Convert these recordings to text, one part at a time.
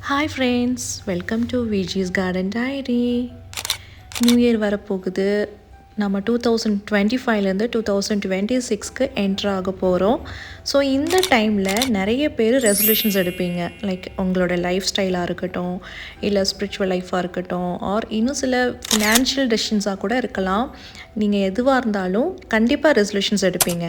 Hi friends, welcome to VG's Garden Diary. New Year வரப்போகுது. நம்ம 2025லேருந்து 2026க்கு enter ஆக போகிறோம். ஸோ இந்த டைமில் நிறைய பேர் ரெசல்யூஷன்ஸ் எடுப்பீங்க. லைக் உங்களோட லைஃப் ஸ்டைலாக இருக்கட்டும், இல்லை ஸ்பிரிச்சுவல் லைஃபாக இருக்கட்டும், ஆர் இன்னும் சில ஃபினான்ஷியல் டெசிஷன்ஸாக கூட இருக்கலாம். நீங்கள் எதுவாக இருந்தாலும் கண்டிப்பாக ரெசல்யூஷன்ஸ் எடுப்பீங்க.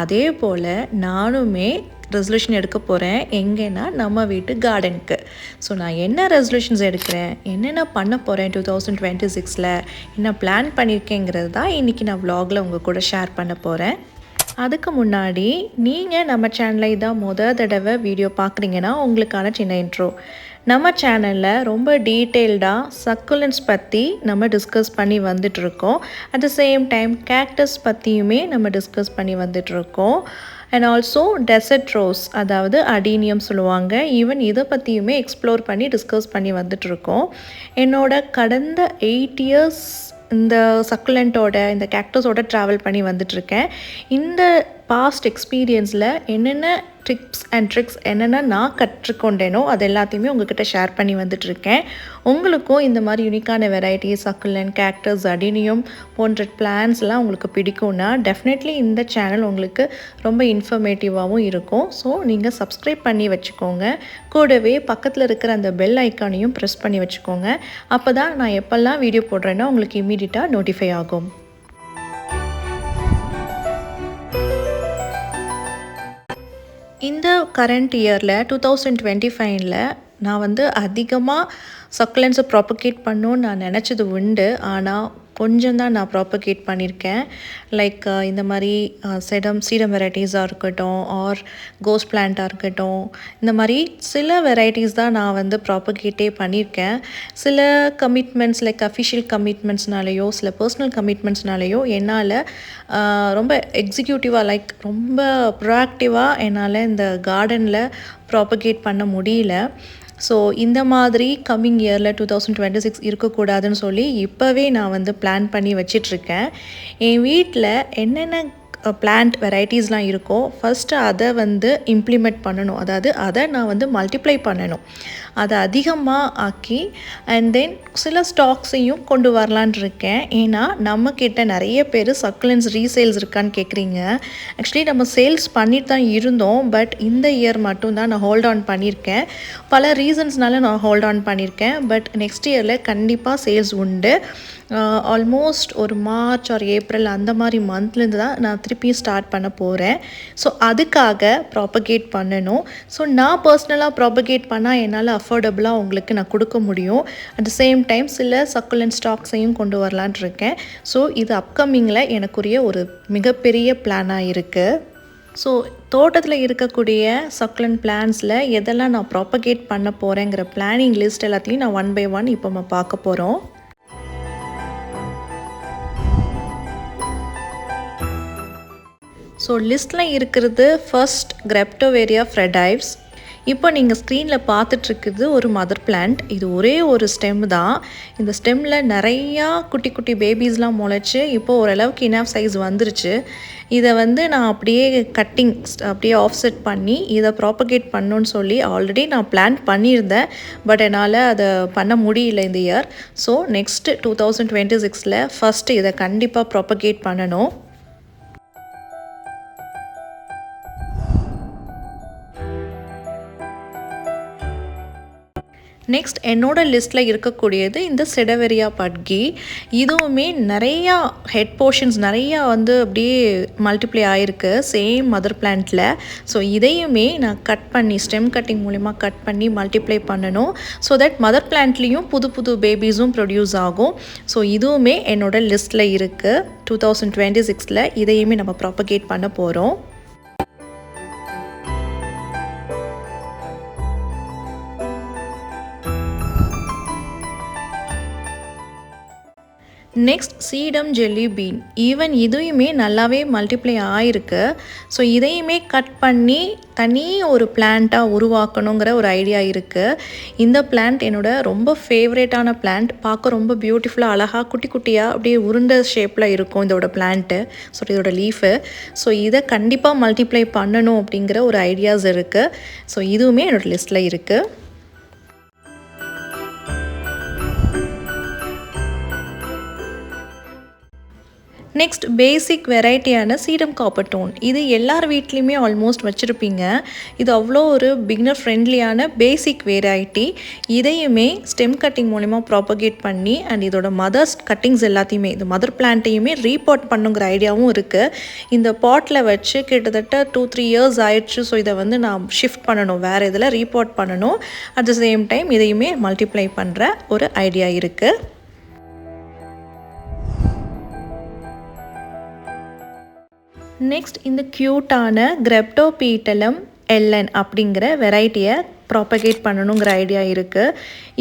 அதே போல் நானுமே ரெசல்யூஷன் எடுக்க போகிறேன். எங்கன்னா நம்ம வீட்டு கார்டனுக்கு. ஸோ நான் என்ன ரெசல்யூஷன்ஸ் எடுக்கிறேன், என்னென்ன பண்ண போகிறேன் 2026ல், என்ன பிளான் பண்ணியிருக்கேங்கிறது தான் இன்றைக்கி நான் vlogல உங்கள் கூட ஷேர் பண்ண போகிறேன். அதுக்கு முன்னாடி நீங்கள் நம்ம சேனலை தான் தடவை வீடியோ பார்க்குறீங்கன்னா உங்களுக்கான சின்ன இன்ட்ரோ. நம்ம சேனலில் ரொம்ப டீட்டெயில்டாக சக்குலன்ஸ் பற்றி நம்ம டிஸ்கஸ் பண்ணி வந்துட்ருக்கோம். At the same time cactus பற்றியுமே நம்ம டிஸ்கஸ் பண்ணி வந்துட்ருக்கோம். அண்ட் ஆல்சோ டெசர்ட் ரோஸ், அதாவது அடீனியம் சொல்லுவாங்க. ஈவன் இதை பற்றியுமே எக்ஸ்ப்ளோர் பண்ணி டிஸ்கஸ் பண்ணி வந்துட்ருக்கோம். என்னோட கடந்த 8 years இந்த சக்குலண்ட்டோட இந்த கேக்டஸோட ட்ராவல் பண்ணி வந்துட்ருக்கேன். இந்த பாஸ்ட் எக்ஸ்பீரியன்ஸில் என்னென்ன டிப்ஸ் அண்ட் ட்ரிக்ஸ் என்னென்ன நான் கற்றுக்கொண்டேனோ அது எல்லாத்தையுமே உங்கள்கிட்ட ஷேர் பண்ணி வந்துட்ருக்கேன். உங்களுக்கும் இந்த மாதிரி யூனிக்கான வெரைட்டி சக்குலண்ட், கேக்டஸ், அடினியம் போன்ற பிளான்ஸ்லாம் உங்களுக்கு பிடிக்கும்னா டெஃபினெட்லி இந்த சேனல் உங்களுக்கு ரொம்ப இன்ஃபர்மேட்டிவாகவும் இருக்கும். ஸோ நீங்கள் சப்ஸ்கிரைப் பண்ணி வச்சுக்கோங்க. கூடவே பக்கத்தில் இருக்கிற அந்த பெல் ஐக்கானையும் ப்ரெஸ் பண்ணி வச்சுக்கோங்க. அப்போ தான் நான் எப்போல்லாம் வீடியோ போடுறேன்னா உங்களுக்கு இமீடியட்டாக நோட்டிஃபை ஆகும். இந்த கரண்ட் இயரில் 2025ல் நான் அதிகமாக சக்குலன்ஸை ப்ராப்பகேட் பண்ணணுன்னு நான் நினச்சது உண்டு. ஆனால் கொஞ்சம் தான் நான் ப்ராப்பகேட் பண்ணியிருக்கேன். லைக் இந்த மாதிரி சீடம் வெரைட்டிஸாக இருக்கட்டும், ஆர் கோஸ் பிளான்ட்டாக இருக்கட்டும், இந்த மாதிரி சில வெரைட்டிஸ் தான் நான் ப்ராப்பகேட்டே பண்ணியிருக்கேன். சில கமிட்மெண்ட்ஸ் லைக் அஃபிஷியல் கமிட்மெண்ட்ஸ்னாலேயோ சில பர்சனல் கமிட்மெண்ட்ஸ்னாலேயோ என்னால் ரொம்ப எக்ஸிக்யூட்டிவாக லைக் ரொம்ப ப்ரோஆக்டிவாக என்னால் இந்த கார்டனில் ப்ராப்பகேட் பண்ண முடியல. ஸோ இந்த மாதிரி கம்மிங் இயரில் 2026 இருக்கக்கூடாதுன்னு சொல்லி இப்போவே நான் பிளான் பண்ணி வச்சிட்ருக்கேன். என் வீட்டில் என்னென்ன பிளான்ட் வெரைட்டிஸ்லாம் இருக்கோ ஃபஸ்ட்டு அதை இம்ப்ளிமெண்ட் பண்ணணும். அதாவது அதை நான் மல்டிப்ளை பண்ணணும், அதை அதிகமாக ஆக்கி அண்ட் தென் சில ஸ்டாக்ஸையும் கொண்டு வரலான் இருக்கேன். ஏன்னா நம்மக்கிட்ட நிறைய பேர் சக்குலன்ஸ் ரீசேல்ஸ் இருக்கான்னு கேட்குறீங்க. ஆக்சுவலி நம்ம சேல்ஸ் பண்ணிட்டு தான் இருந்தோம். பட் இந்த இயர் மட்டும்தான் நான் ஹோல்ட் ஆன் பண்ணியிருக்கேன். பல ரீசன்ஸ்னால நான் ஹோல்ட் ஆன் பண்ணியிருக்கேன். பட் நெக்ஸ்ட் இயரில் கண்டிப்பாக சேல்ஸ் உண்டு. ஆல்மோஸ்ட் ஒரு மார்ச் ஆர் ஏப்ரல் அந்த மாதிரி மந்த்லேருந்து தான் நான் திருப்பியும் ஸ்டார்ட் பண்ண போகிறேன். ஸோ அதுக்காக ப்ராப்பகேட் பண்ணணும். ஸோ நான் பர்சனலாக ப்ராப்பகேட் பண்ணால் என்னால் அஃபோர்டபுளாக உங்களுக்கு நான் கொடுக்க முடியும். அட் த சேம் டைம் சில சக்குலண்ட் ஸ்டாக்ஸையும் கொண்டு வரலான் இருக்கேன். ஸோ இது அப்கமிங்கில் எனக்குரிய ஒரு மிகப்பெரிய பிளானாக இருக்குது. ஸோ தோட்டத்தில் இருக்கக்கூடிய சக்குலண்ட் பிளான்ஸில் எதெல்லாம் நான் ப்ராப்பகேட் பண்ண போகிறேங்கிற பிளானிங் லிஸ்ட் எல்லாத்தையும் நான் 1 by 1 இப்போ நம்ம பார்க்க போகிறோம். ஸோ லிஸ்ட்டில் இருக்கிறது ஃபர்ஸ்ட் கிரெப்டோவேரியா ஃப்ரெடைவ்ஸ். இப்போ நீங்கள் ஸ்க்ரீனில் பார்த்துட்ருக்குது ஒரு மதர் பிளான்ட். இது ஒரே ஒரு ஸ்டெம் தான். இந்த ஸ்டெம்மில் நிறையா குட்டி குட்டி பேபிஸ்லாம் முளைச்சி இப்போது ஓரளவுக்கு இனஃப் சைஸ் வந்துருச்சு. இதை நான் அப்படியே கட்டிங் அப்படியே ஆஃப்செட் பண்ணி இதை ப்ராப்பகேட் பண்ணணுன்னு சொல்லி ஆல்ரெடி நான் பிளான் பண்ணியிருந்தேன். பட் என்னால் அதை பண்ண முடியல இந்த இயர். ஸோ நெக்ஸ்ட்டு 2026ல் ஃபஸ்ட்டு இதை கண்டிப்பாக ப்ராப்பகேட் பண்ணணும். நெக்ஸ்ட் என்னோடய லிஸ்ட்டில் இருக்கக்கூடியது இந்த செடவெரியா பட்கி. இதுவுமே நிறையா ஹெட் போர்ஷன்ஸ் நிறையா அப்படியே மல்டிப்ளை ஆகிருக்கு சேம் மதர் பிளான்ட்டில். ஸோ இதையுமே நான் கட் பண்ணி ஸ்டெம் கட்டிங் மூலிமா கட் பண்ணி மல்டிப்ளை பண்ணணும். ஸோ தட் மதர் பிளான்ட்லேயும் புது புது பேபிஸும் ப்ரொடியூஸ் ஆகும். ஸோ இதுவுமே என்னோடய லிஸ்ட்டில் இருக்குது. 2026ல் இதையுமே நம்ம ப்ராப்பகேட் பண்ண போகிறோம். Next sedum jelly bean. Even இதையுமே நல்லாவே மல்டிப்ளை ஆகிருக்கு. ஸோ இதையுமே கட் பண்ணி தனி ஒரு பிளான்ட்டாக உருவாக்கணுங்கிற ஒரு ஐடியா இருக்குது. இந்த பிளான்ட் என்னோடய ரொம்ப ஃபேவரேட்டான பிளான்ட். பார்க்க ரொம்ப பியூட்டிஃபுல்லாக அழகாக குட்டி குட்டியாக அப்படியே உருண்டை ஷேப்பில் இருக்கும் இதோட பிளான்ட்டு. ஸோ இதோட லீஃபு. ஸோ இதை கண்டிப்பாக மல்டிப்ளை பண்ணணும் அப்படிங்கிற ஒரு ஐடியாஸ் இருக்குது. ஸோ இதுவுமே என்னோடய லிஸ்ட்டில் இருக்குது. நெக்ஸ்ட் பேசிக் வெரைட்டியான சீடம் காப்பர் டோன். இது எல்லார் வீட்லேயுமே ஆல்மோஸ்ட் வச்சுருப்பீங்க. இது அவ்வளோ ஒரு பிகினர் ஃப்ரெண்ட்லியான பேசிக் வெரைட்டி. இதையுமே ஸ்டெம் கட்டிங் மூலிமா ப்ராப்பகேட் பண்ணி அண்ட் இதோட மதர்ஸ் கட்டிங்ஸ் எல்லாத்தையுமே இந்த மதர் பிளான்ட்டையுமே ரீபாட் பண்ணுங்கிற ஐடியாவும் இருக்குது. இந்த பாட்டில் வச்சு கிட்டத்தட்ட 2-3 இயர்ஸ் ஆயிடுச்சு. ஸோ இதை வந்து நான் ஷிஃப்ட் பண்ணணும், வேறு இதில் ரீபாட் பண்ணணும். அட் த சேம் டைம் இதையுமே மல்டிப்ளை பண்ணுற ஒரு ஐடியா இருக்குது. நெக்ஸ்ட் இந்த க்யூட்டான கிரெப்டோபீட்டலம் எல்என் அப்படிங்கிற வெரைட்டியை ப்ராப்பகேட் பண்ணணுங்கிற ஐடியா இருக்குது.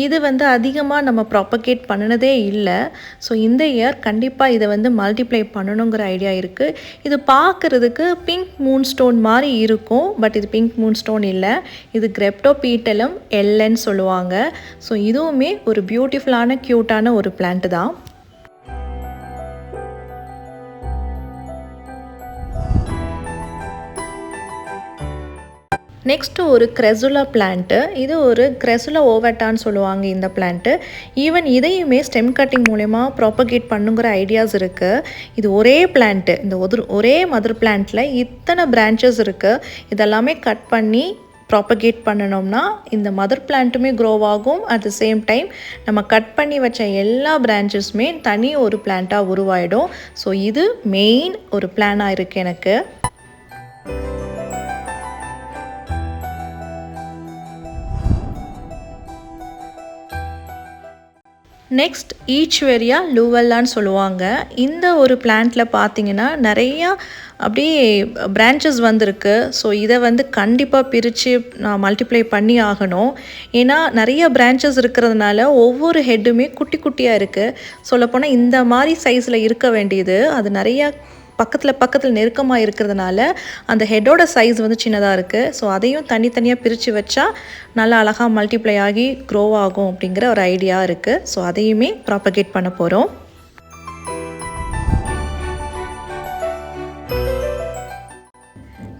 இது வந்து அதிகமாக நம்ம ப்ராப்பகேட் பண்ணினதே இல்லை. ஸோ இந்த இயர் கண்டிப்பாக இதை வந்து மல்டிப்ளை பண்ணணுங்கிற ஐடியா இருக்குது. இது பார்க்குறதுக்கு பிங்க் மூன் ஸ்டோன் மாதிரி இருக்கும், பட் இது பிங்க் மூன் ஸ்டோன் இல்லை. இது கிரெப்டோபீட்டலம் எல்என் சொல்லுவாங்க. ஸோ இதுவுமே ஒரு பியூட்டிஃபுல்லான க்யூட்டான ஒரு பிளான்ட் தான். நெக்ஸ்ட்டு ஒரு கிரெசுலா பிளான்ட்டு. இது ஒரு கிரெசுலா ஓவட்டான்னு சொல்லுவாங்க இந்த பிளான்ட்டு. ஈவன் இதையுமே ஸ்டெம் கட்டிங் மூலயமா ப்ராப்பகேட் பண்ணுங்கிற ஐடியாஸ் இருக்குது. இது ஒரே பிளான்ட்டு, இந்த ஒரே மதர் பிளான்ட்டில் இத்தனை பிரான்ச்சஸ் இருக்குது. இதெல்லாமே கட் பண்ணி ப்ராப்பகேட் பண்ணணும்னா இந்த மதர் பிளான்ட்டுமே க்ரோ ஆகும். அட் த சேம் டைம் நம்ம கட் பண்ணி வச்ச எல்லா பிரான்ச்சஸுமே தனி ஒரு பிளான்ட்டாக உருவாயிடும். ஸோ இது மெயின் ஒரு பிளானாக இருக்குது எனக்கு. நெக்ஸ்ட் ஈச்வெரியா லூவெல்லான்னு சொல்லுவாங்க. இந்த ஒரு பிளான்ட்டில் பார்த்தீங்கன்னா நிறையா அப்படியே பிரான்ச்சஸ் வந்திருக்கு. ஸோ இதை வந்து கண்டிப்பாக பிரித்து நான் மல்டிப்ளை பண்ணி ஆகணும். ஏன்னா நிறைய பிரான்ச்சஸ் இருக்கிறதுனால ஒவ்வொரு ஹெட்டுமே குட்டி குட்டியாக இருக்குது. சொல்லப்போனால் இந்த மாதிரி சைஸில் இருக்க வேண்டியது அது நிறையா பக்கத்தில் நெருக்கமாக இருக்கிறதுனால அந்த ஹெட்டோட சைஸ் வந்து சின்னதாக இருக்குது. ஸோ அதையும் தனித்தனியாக பிரித்து வச்சா நல்லா அழகாக மல்டிப்ளை ஆகி க்ரோ ஆகும் அப்படிங்கிற ஒரு ஐடியா இருக்குது. ஸோ அதையுமே ப்ராப்பகேட் பண்ண போகிறோம்.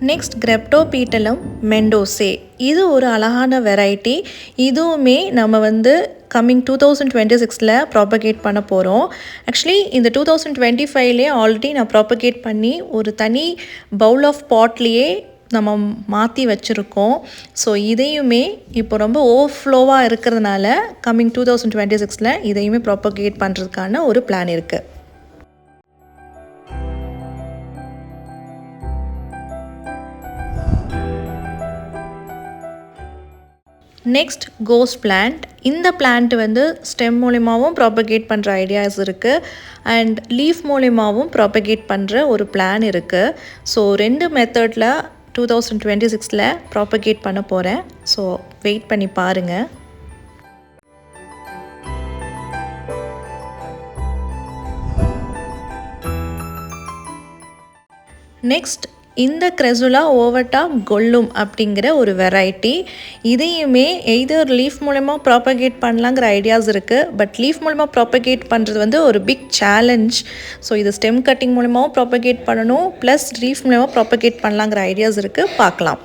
நெக்ஸ்ட் கிரெப்டோபீட்டலம் மெண்டோசே. இது ஒரு அழகான வெரைட்டி. இதுவுமே நம்ம வந்து கம்மிங் 2026 ப்ராப்பகேட் பண்ண போகிறோம். ஆக்சுவலி இந்த 2025 ஆல்ரெடி நான் ப்ராப்பகேட் பண்ணி ஒரு தனி பவுல் ஆஃப் பாட்லேயே நம்ம மாற்றி வச்சுருக்கோம். ஸோ இதையுமே இப்போ ரொம்ப ஓவர்ஃப்ளோவாக இருக்கிறதுனால கம்மிங் 2026 இதையுமே ப்ராப்பகேட் பண்ணுறதுக்கான ஒரு பிளான் இருக்குது. Next ghost plant. இந்த பிளான்ட் வந்து ஸ்டெம் மூலிமாவும் ப்ராப்பகேட் பண்ணுற ஐடியாஸ் இருக்குது அண்ட் லீஃப் மூலிமாவும் ப்ராப்பகேட் பண்ணுற ஒரு பிளான் இருக்குது. ஸோ 2 மெத்தடில் 2026 ப்ராப்பகேட் பண்ண போகிறேன். ஸோ வெயிட் பண்ணி பாருங்கள். நெக்ஸ்ட் இந்த கிரெசுலா ஓவட்டா கொல்லும் அப்படிங்கிற ஒரு வெரைட்டி. இதையுமே எய்தர் லீஃப் மூலமாக ப்ராப்பகேட் பண்ணலாங்கிற ஐடியாஸ் இருக்குது. பட் லீஃப் மூலமாக ப்ராப்பகேட் பண்ணுறது வந்து ஒரு பிக் சேலஞ்ச். ஸோ இது ஸ்டெம் கட்டிங் மூலமாகவும் ப்ராப்பகேட் பண்ணணும், ப்ளஸ் லீஃப் மூலமாக ப்ராப்பகேட் பண்ணலாங்கிற ஐடியாஸ் இருக்குது. பார்க்கலாம்.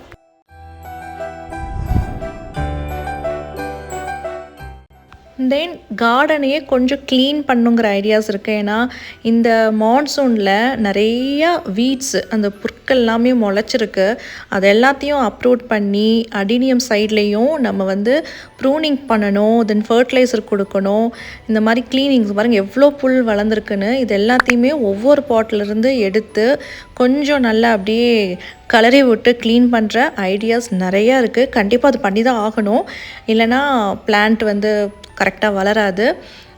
தென் கார்டனையே கொஞ்சம் க்ளீன் பண்ணுங்கிற ஐடியாஸ் இருக்குது. ஏன்னா இந்த மான்சூனில் நிறையா வீட்ஸ் அந்த புற்கள் எல்லாமே முளைச்சிருக்கு. அது எல்லாத்தையும் அப்ரூட் பண்ணி அடினியம் சைட்லேயும் நம்ம வந்து ப்ரூனிங் பண்ணணும், தென் ஃபர்டிலைசர் கொடுக்கணும். இந்த மாதிரி க்ளீனிங்ஸ் பாருங்கள் எவ்வளோ புல் வளர்ந்துருக்குன்னு. இது எல்லாத்தையுமே ஒவ்வொரு பாட்டிலேருந்து எடுத்து கொஞ்சம் நல்லா அப்படியே கலரி விட்டு க்ளீன் பண்ணுற ஐடியாஸ் நிறையா இருக்குது. கண்டிப்பாக அது பண்ணி தான் ஆகணும், இல்லைனா பிளான்ட் வந்து கரெக்டாக வளராது.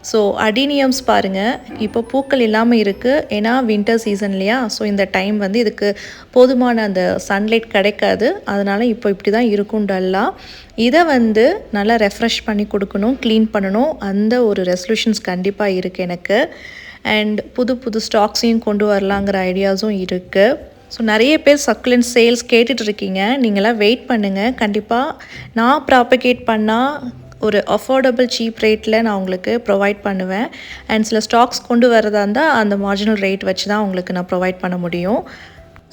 ஸோ அடினியம்ஸ் பாருங்கள் இப்போ பூக்கள் இல்லாமல் இருக்குது. ஏன்னா வின்டர் சீசன் இல்லையா. ஸோ இந்த டைம் வந்து இதுக்கு போதுமான அந்த சன்லைட் கிடைக்காது. அதனால் இப்போ இப்படி தான் இருக்கும் டல்லாக. இதை வந்து நல்லா ரெஃப்ரெஷ் பண்ணி கொடுக்கணும், க்ளீன் பண்ணணும். அந்த ஒரு ரெசல்யூஷன்ஸ் கண்டிப்பாக இருக்குது எனக்கு. அண்ட் புது ஸ்டாக்ஸையும் கொண்டு வரலாங்கிற ஐடியாஸும் இருக்குது. ஸோ நிறைய பேர் சக்குலன்ட் சேல்ஸ் கேட்டுட்ருக்கீங்க. நீங்களாம் வெயிட் பண்ணுங்கள். கண்டிப்பாக நான் ப்ராப்பகேட் பண்ணால் ஒரு அஃபோர்டபுள் சீப் ரேட்டில் நான் உங்களுக்கு ப்ரொவைட் பண்ணுவேன். அண்ட் சில ஸ்டாக்ஸ் கொண்டு வரதா இருந்தால் அந்த மார்ஜினல் ரேட் வச்சு தான் உங்களுக்கு நான் ப்ரொவைட் பண்ண முடியும்.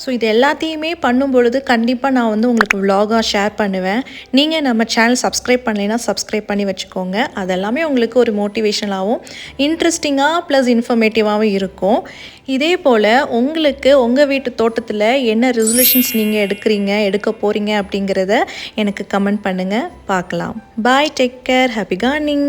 ஸோ இது எல்லாத்தையுமே பண்ணும் பொழுது கண்டிப்பாக நான் வந்து உங்களுக்கு vlog-ஆ ஷேர் பண்ணுவேன். நீங்கள் நம்ம சேனல் சப்ஸ்கிரைப் பண்ணலைன்னா சப்ஸ்கிரைப் பண்ணி வச்சுக்கோங்க. அதெல்லாமே உங்களுக்கு ஒரு மோட்டிவேஷனாகவும் இன்ட்ரெஸ்டிங்காக ப்ளஸ் இன்ஃபர்மேட்டிவாகவும் இருக்கும். இதே போல் உங்களுக்கு உங்கள் வீட்டு தோட்டத்தில் என்ன ரெசல்யூஷன்ஸ் நீங்கள் எடுக்க போகிறீங்க அப்படிங்கிறத எனக்கு கமெண்ட் பண்ணுங்கள். பார்க்கலாம். பாய், டேக் கேர், ஹாப்பி கார்டனிங்.